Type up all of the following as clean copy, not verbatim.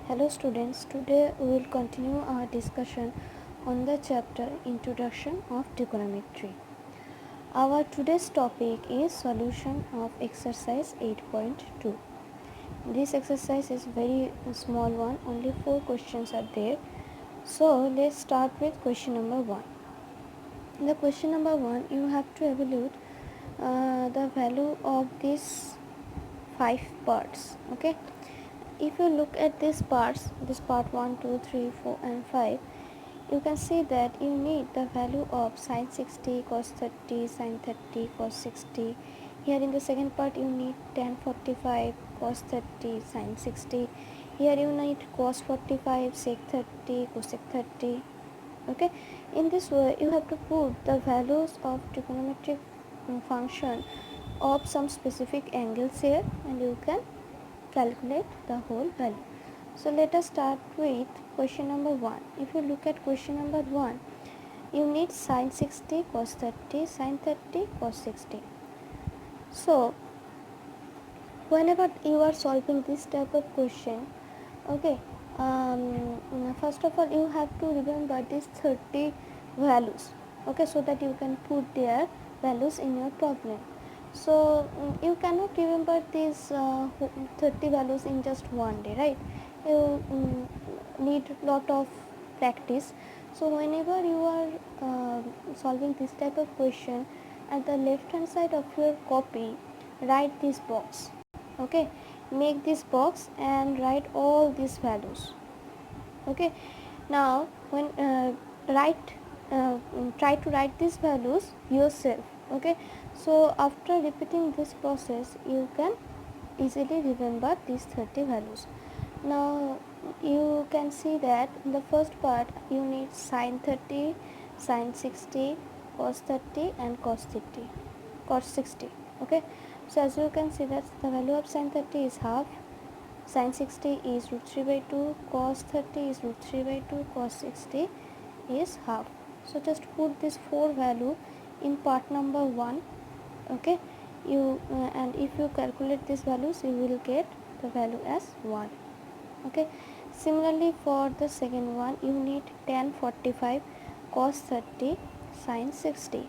Hello students, today we will continue our discussion on the chapter Introduction of Trigonometry. Our today's topic is solution of exercise 8.2. This exercise is very small one, only 4 questions are there. So let's start with question number 1. In the question number 1, you have to evaluate the value of these 5 parts. Okay. If you look at these parts, this part 1, 2, 3, 4 and 5, you can see that you need the value of sine 60, cos 30, sine 30, cos 60. Here in the second part you need tan 45, cos 30, sine 60. Here you need cos 45, sec 30, cosec 30. Okay, in this way you have to put the values of trigonometric function of some specific angles here and you can calculate the whole value. So let us start with question number 1. If you look at question number 1, you need sine 60, cos 30, sine 30, cos 60. So whenever you are solving this type of question, okay, first of all you have to remember these 30 values, okay, so that you can put their values in your problem. So you cannot remember these 30 values in just one day, right? You need lot of practice. So whenever you are solving this type of question, at the left hand side of your copy write this box, okay, make this box and write all these values. Okay, now when try to write these values yourself. Okay, so after repeating this process you can easily remember these 30 values. Now you can see that in the first part you need sine 30, sine 60, cos 30 and cos 60. Okay, so as you can see that the value of sine 30 is half, sine 60 is root 3 by 2, cos 30 is root 3 by 2, cos 60 is half. So just put this 4 value in part number 1. Okay, you and if you calculate these values you will get the value as 1. Okay, similarly for the second one you need tan 45, cos 30, sine 60.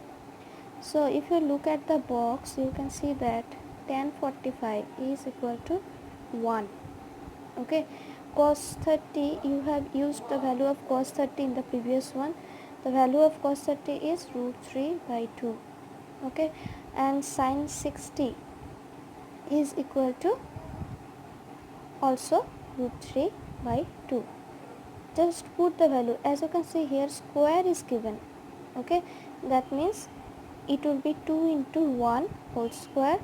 So if you look at the box you can see that tan 45 is equal to 1. Okay, cos 30 you have used the value of cos 30 in the previous one. The value of cos 30 is root 3 by 2. Okay, and sine 60 is equal to also root 3 by 2. Just put the value. As you can see here square is given. Okay, that means it will be 2 into 1 whole square.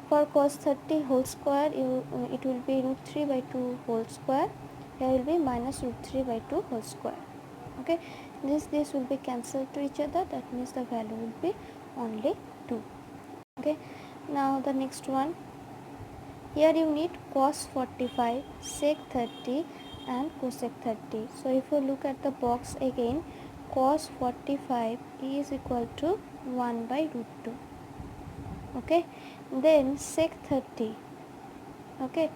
For cos 30 whole square it will be root 3 by 2 whole square. Here will be minus root 3 by 2 whole square. Okay, this will be cancelled to each other, that means the value will be only 2. Okay, now the next one, here you need cos 45, sec 30 and cosec 30. So if you look at the box again, cos 45 is equal to 1 by root 2. Okay, then sec 30. Okay,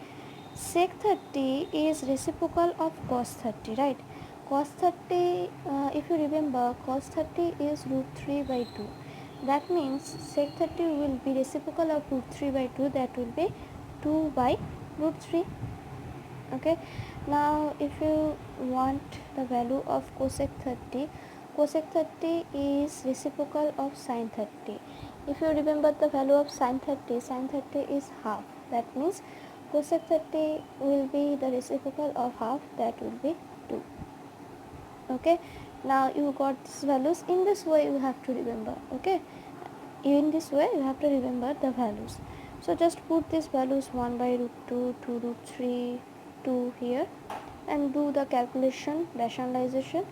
sec 30 is reciprocal of cos 30, right? Cos 30, if you remember, cos 30 is root 3 by 2. That means sec 30 will be reciprocal of root 3 by 2, that will be 2 by root 3. Okay, now if you want the value of cosec 30, cosec 30 is reciprocal of sine 30. If you remember the value of sine 30 is half. That means cosec 30 will be the reciprocal of half, that will be 2. Okay, now you got these values. In this way you have to remember. Okay, in this way you have to remember the values. So just put these values 1 by root 2, 2 root 3, 2 here and do the calculation, rationalization,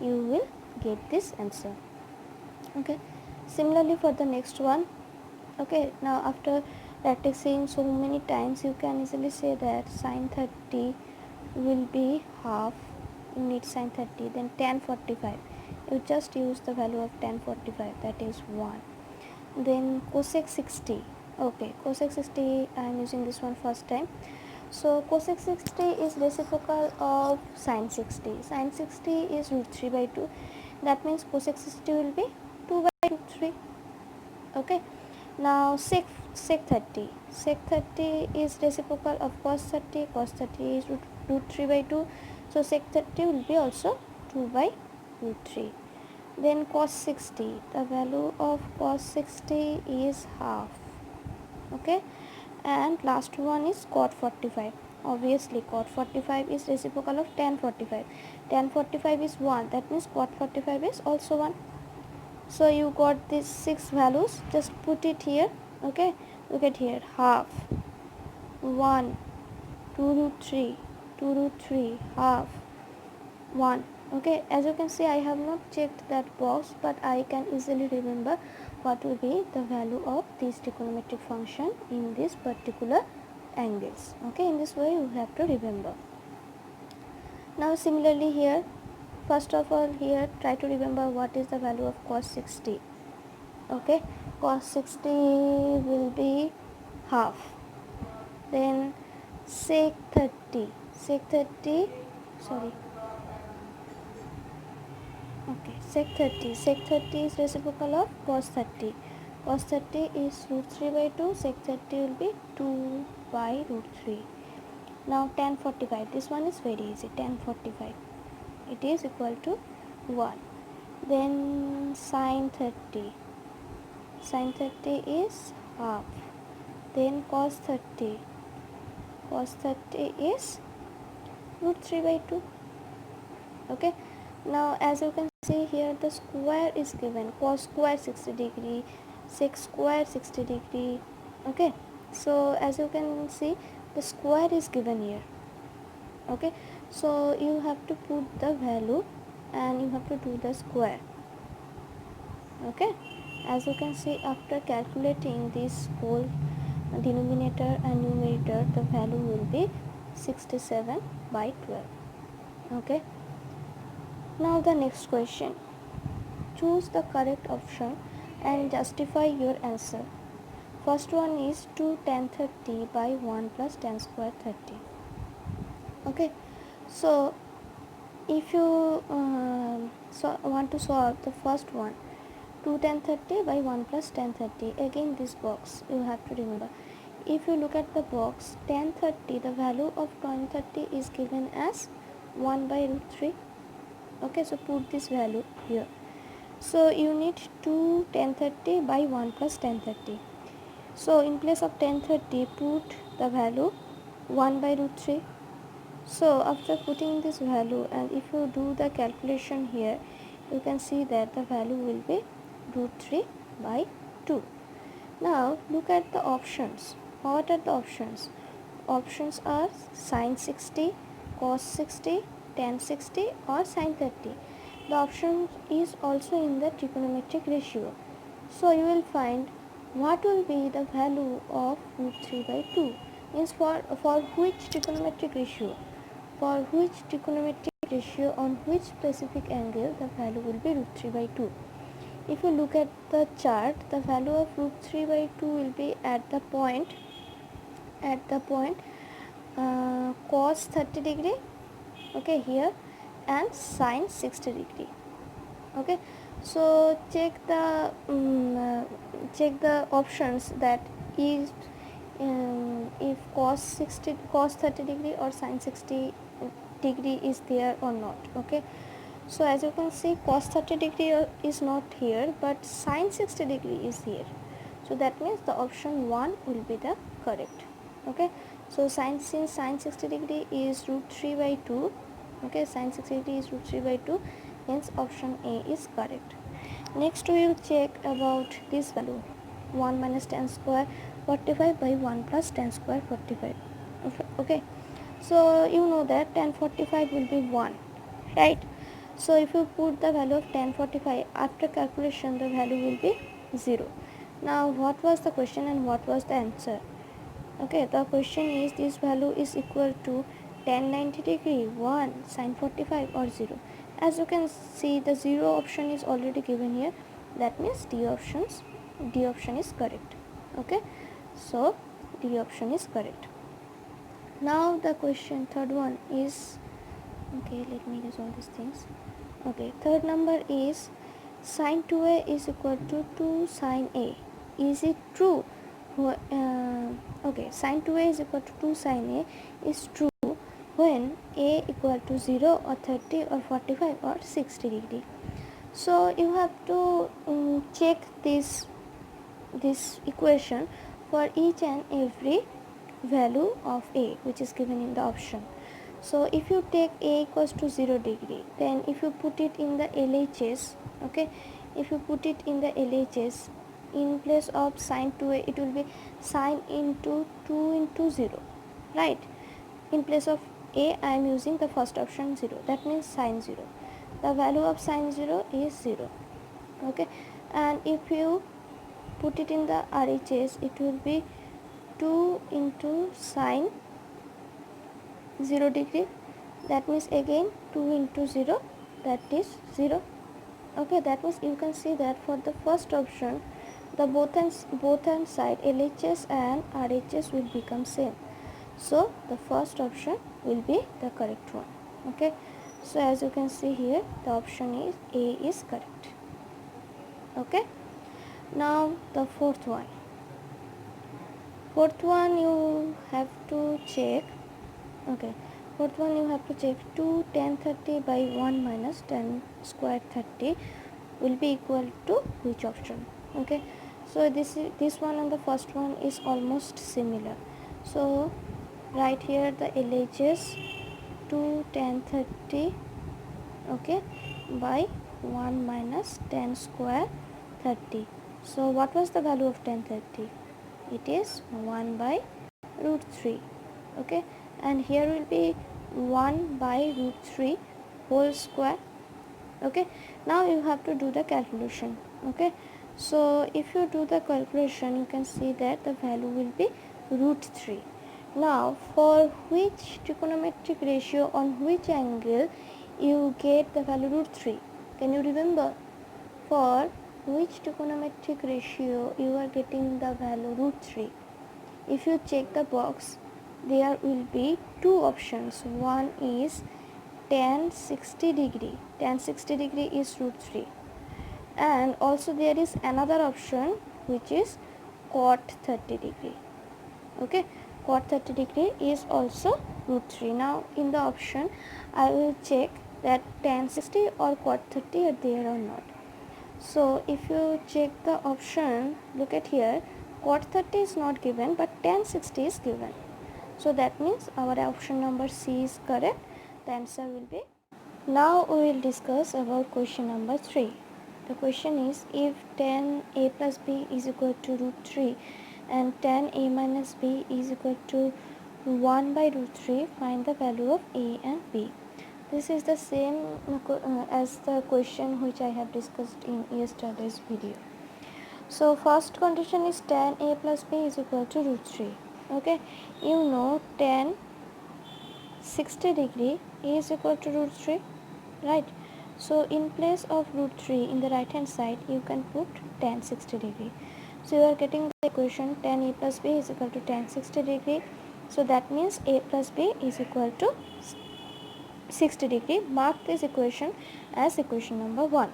you will get this answer. Okay, similarly for the next one. Okay, now after practicing so many times you can easily say that sine 30 will be half, you need sine 30, then tan 45, you just use the value of tan 45, that is 1. Then cosec 60, okay, cosec 60 I am using this one first time. So cosec 60 is reciprocal of sin 60. Sin 60 is root 3 by 2. That means cosec 60 will be 2 by root 3. Okay. Now sec 30. Sec 30 is reciprocal of cos 30. Cos 30 is root 3 by 2. So sec 30 will be also 2 by root 3. Then cos 60. The value of cos 60 is half. Okay. And last one is cot 45. Obviously cot 45 is reciprocal of tan 45. Tan 45 is 1. That means cot 45 is also 1. So you got these 6 values, just put it here. Okay, look at here, half, 1, 2 root 3, 2 root 3, half, 1. Okay, as you can see, I have not checked that box, but I can easily remember what will be the value of this trigonometric function in this particular angles. Okay, in this way you have to remember. Now similarly here, first of all here try to remember what is the value of cos 60. Okay, cos 60 will be half. Then sec 30, sec 30, sorry, okay, sec 30 is reciprocal of cos 30. Cos 30 is root 3 by 2, sec 30 will be 2 by root 3. Now tan 45, this one is very easy, tan 45, it is equal to 1. Then sin 30, sin 30 is half. Then cos 30, cos 30 is root 3 by 2. Okay, now as you can see here, the square is given, cos square 60 degree, sec square 60 degree. Okay, so as you can see, the square is given here. Okay, so you have to put the value and you have to do the square. Okay, as you can see, after calculating this whole denominator and numerator, the value will be 67 by 12. Okay, now the next question, choose the correct option and justify your answer. First one is 2 tan 30 by 1 plus tan square 30. Okay, so if you want to solve the first one, 2 tan 30 by 1 plus tan 30, again this box you have to remember. If you look at the box, tan 30, the value of tan 30 is given as 1 by root 3. Okay, so put this value here. So you need 2 tan 30 by 1 plus tan 30. So in place of tan 30, put the value 1 by root 3. So after putting this value, and if you do the calculation here, you can see that the value will be root 3 by 2. Now look at the options. What are the options? Options are sin 60, cos 60, tan 60 or sin 30. The option is also in the trigonometric ratio. So you will find what will be the value of root 3 by 2. Means for which trigonometric ratio? For which trigonometric ratio on which specific angle the value will be root 3 by 2. If you look at the chart, the value of root 3 by 2 will be at the point cos 30 degree, okay, here, and sin 60 degree. Okay, so check the options that is if cos 30 degree or sin 60 degree is there or not. Okay, so as you can see, cos 30 degree is not here, but sin 60 degree is here. So that means the option 1 will be the correct. Okay, so since sin 60 degree is root 3 by 2, okay, sin 60 degree is root 3 by 2, hence option A is correct. Next we will check about this value, 1 minus tan square 45 by 1 plus tan square 45. Okay, so you know that tan 45 will be 1, right? So if you put the value of tan 45, after calculation the value will be 0. Now what was the question and what was the answer? Okay, the question is this value is equal to tan 90 degree, 1, sin 45 or 0. As you can see, the 0 option is already given here. That means D option is correct. Okay, so D option is correct. Now the question, third one is, okay, let me resolve these things. Okay, third number is sine 2a is equal to 2 sine a. Is it true? Okay, sine 2a is equal to 2 sine a is true when a equal to 0 or 30 or 45 or 60 degree. So you have to check this equation for each and every value of a which is given in the option. So if you take a equals to 0 degree, then if you put it in the LHS, okay, if you put it in the LHS, in place of sine 2a it will be sine into 2 into 0, right? In place of a I am using the first option 0, that means sine 0. The value of sine 0 is 0, okay. And if you put it in the RHS, it will be 2 into sine 0 degree, that means again 2 into 0, that is 0, okay. That means you can see that for the first option the both hand side LHS and RHS will become same, so the first option will be the correct one, okay. So as you can see here, the option is A is correct, okay. Now the fourth one you have to check, okay. Fourth one you have to check 2 tan 30 by 1 minus tan square 30 will be equal to which option, okay. So this one and the first one is almost similar, so right here the LHS 2 tan 30, okay, by 1 minus tan square 30. So what was the value of tan 30? It is 1 by root 3, okay, and here will be 1 by root 3 whole square, okay. Now you have to do the calculation, okay. So if you do the calculation, you can see that the value will be root 3. Now for which trigonometric ratio on which angle you get the value root 3? Can you remember? For which trigonometric ratio you are getting the value root 3? If you check the box, there will be two options. One is tan 60 degree. Tan 60 degree is root 3. And also there is another option which is cot 30 degree. Okay, cot 30 degree is also root 3. Now in the option I will check that tan 60 or cot 30 are there or not. So if you check the option, look at here, cot 30 is not given but tan 60 is given. So that means our option number C is correct. The answer will be. Now we will discuss about question number 3. The question is, if tan a plus b is equal to root 3 and tan a minus b is equal to 1 by root 3, find the value of a and b. This is the same as the question which I have discussed in yesterday's video. So first condition is tan a plus b is equal to root 3. Okay, you know tan 60 degree is equal to root 3, right? So in place of root 3 in the right hand side you can put tan 60 degree. So you are getting the equation tan a plus b is equal to tan 60 degree. So that means a plus b is equal to 60 degree. Mark this equation as equation number 1.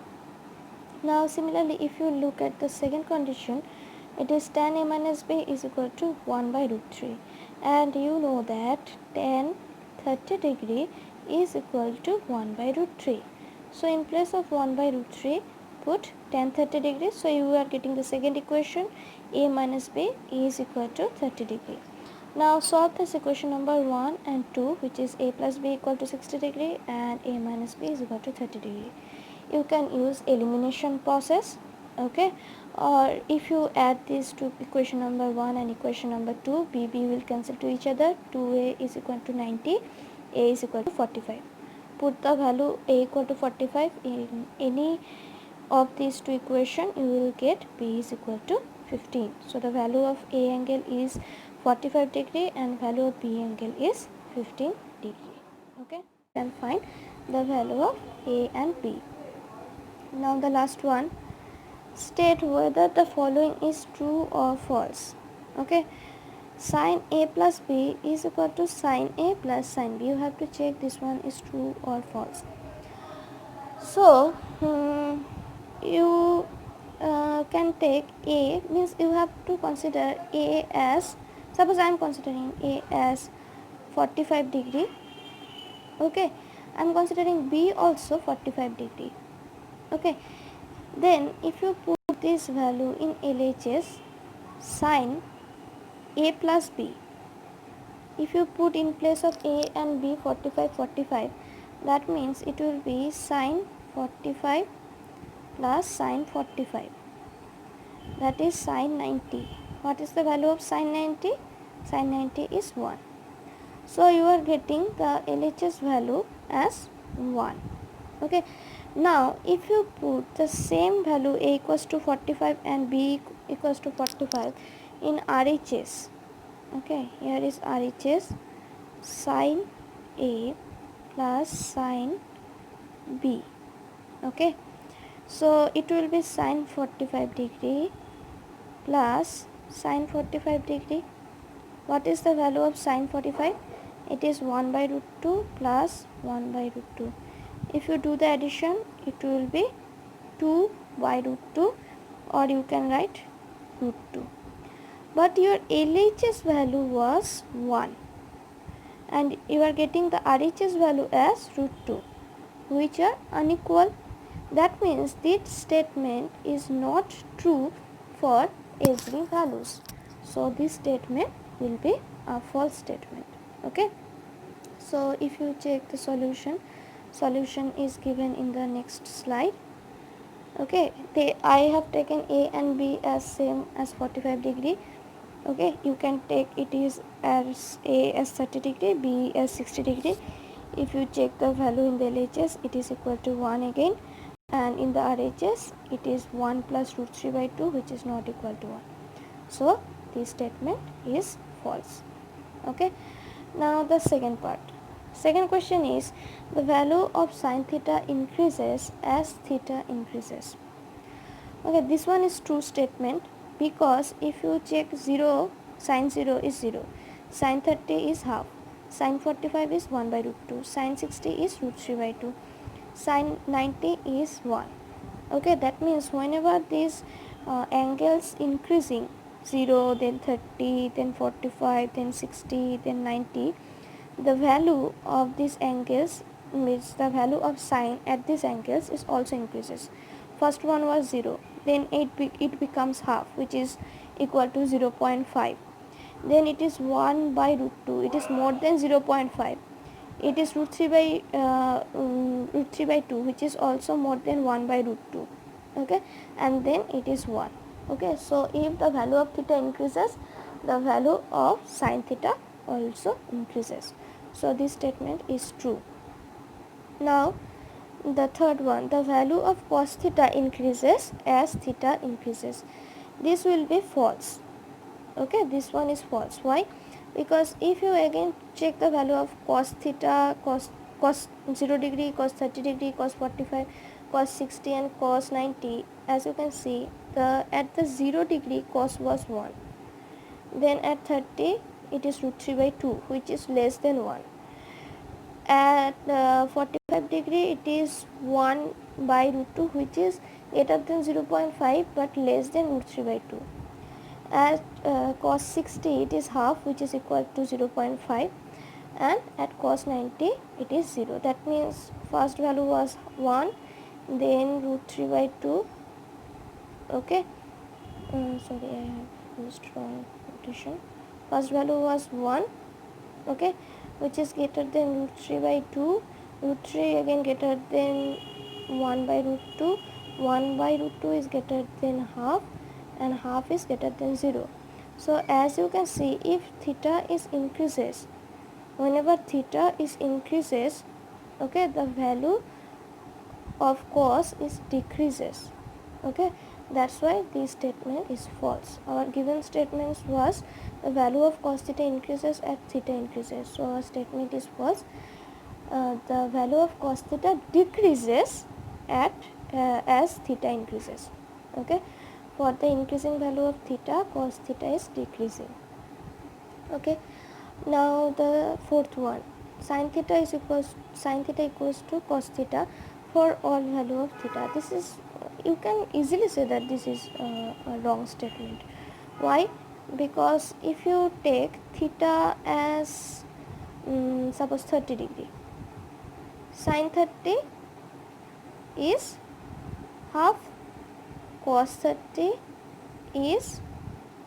Now similarly, if you look at the second condition, it is tan a minus b is equal to 1 by root 3, and you know that tan 30 degree is equal to 1 by root 3. So in place of 1 by root 3 put tan 30 degree. So you are getting the second equation, a minus b is equal to 30 degree. Now solve this equation number 1 and 2, which is a plus b equal to 60 degree and a minus b is equal to 30 degree. You can use elimination process, okay, or if you add these two, equation number 1 and equation number 2, b will cancel to each other. 2a is equal to 90, a is equal to 45. Put the value a equal to 45 in any of these two equations, you will get b is equal to 15. So the value of a angle is 45 degree and value of b angle is 15 degree. Okay, then find the value of a and b. Now the last one, state whether the following is true or false. Okay, Sin A plus B is equal to sin A plus sin B. You have to check this one is true or false. So you can take A, means you have to consider A as, suppose I am considering A as 45 degree. Okay, I am considering B also 45 degree. Okay, then if you put this value in LHS, sin A plus B, if you put in place of A and B 45 45, that means it will be sin 45 plus sin 45, that is sin 90. What is the value of sin 90? Sin 90 is 1. So you are getting the LHS value as 1. Okay, now if you put the same value A equals to 45 and B equals to 45 in RHS, okay, here is RHS, sin A plus sin B. Okay, so it will be sin 45 degree plus sin 45 degree. What is the value of sin 45? It is 1 by root 2 plus 1 by root 2. If you do the addition, it will be 2 by root 2, or you can write root 2. But your LHS value was 1 and you are getting the RHS value as root 2, which are unequal. That means this statement is not true for every values. So this statement will be a false statement. Okay, so if you check the solution is given in the next slide. Okay, I have taken A and B as same as 45 degree. Okay, you can take it is as A as 30 degree, B as 60 degree. If you check the value in the LHS, it is equal to 1 again, and in the RHS it is 1 plus root 3 by 2, which is not equal to 1. So this statement is false. Okay, now the second part. Second question is, the value of sin theta increases as theta increases. Okay, this one is true statement, because if you check 0, sin 0 is 0, sin 30 is half, sin 45 is 1 by root 2, sin 60 is root 3 by 2, sin 90 is 1. Okay, that means whenever these angles increasing, 0, then 30, then 45, then 60, then 90, the value of these angles, means the value of sine at these angles is also increases. First one was 0, then it becomes half, which is equal to 0.5, then it is 1 by root 2, it is more than 0.5, it is root 3 by 2, which is also more than 1 by root 2. Okay, and then it is 1. Okay, so if the value of theta increases, the value of sin theta also increases. So this statement is true. Now the third one, the value of cos theta increases as theta increases. This will be false. Okay, this one is false. Why? Because if you again check the value of cos theta, cos 0 degree, cos 30 degree, cos 45, cos 60 and cos 90, as you can see, at the 0 degree cos was 1, then at 30 it is root 3 by 2, which is less than 1. At 45 degree it is 1 by root 2, which is greater than 0.5 but less than root 3 by 2. At cos 60 it is half, which is equal to 0.5, and at cos 90 it is 0. That means first value was 1, then root 3 by 2. Okay, sorry, I have used wrong notation. First value was 1, okay, which is greater than root 3 by 2, root 3 again greater than 1 by root 2, 1 by root 2 is greater than half, and half is greater than 0. So as you can see, if theta is increases, whenever theta is increases, okay, the value of cos is decreases. Okay, that's why this statement is false. Our given statement was the value of cos theta increases as theta increases. So our statement is false. The value of cos theta decreases at as theta increases. Okay, for the increasing value of theta, cos theta is decreasing. Okay, now the fourth one, sin theta equals to cos theta for all value of theta. This is, you can easily say that this is a wrong statement. Why? Because if you take theta as suppose 30 degree, sin 30 is half, cos 30 is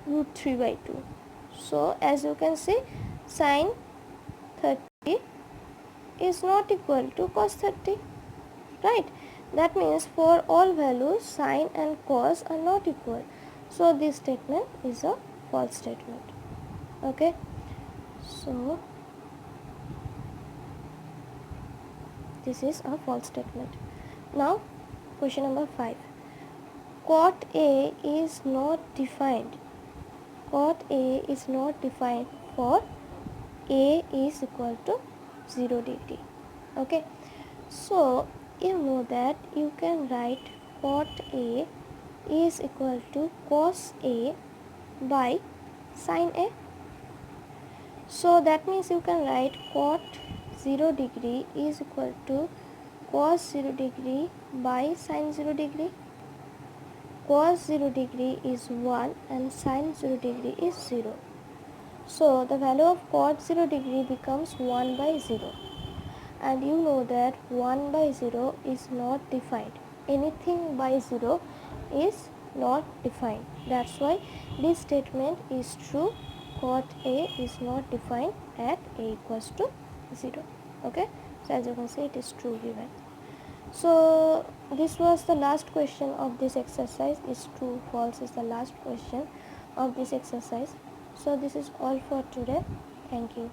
root 3 by 2. So as you can see, sin 30 is not equal to cos 30, right? That means for all values sin and cos are not equal. So this statement is a false statement. Okay, so this is a false statement. Now question number 5, cot A is not defined. Cot A is not defined for A is equal to 0 degree. Okay, so you know that you can write cot A is equal to cos A by sin A. So that means you can write cot 0 degree is equal to cos 0 degree by sin 0 degree. Cos 0 degree is 1 and sin 0 degree is 0. So the value of cot 0 degree becomes 1 by 0. And you know that 1 by 0 is not defined. Anything by 0 is not defined. That's why this statement is true. Cot A is not defined at A equals to 0. Okay, so as you can see, it is true given. So this was the last question of this exercise. Is true false is the last question of this exercise. So this is all for today. Thank you.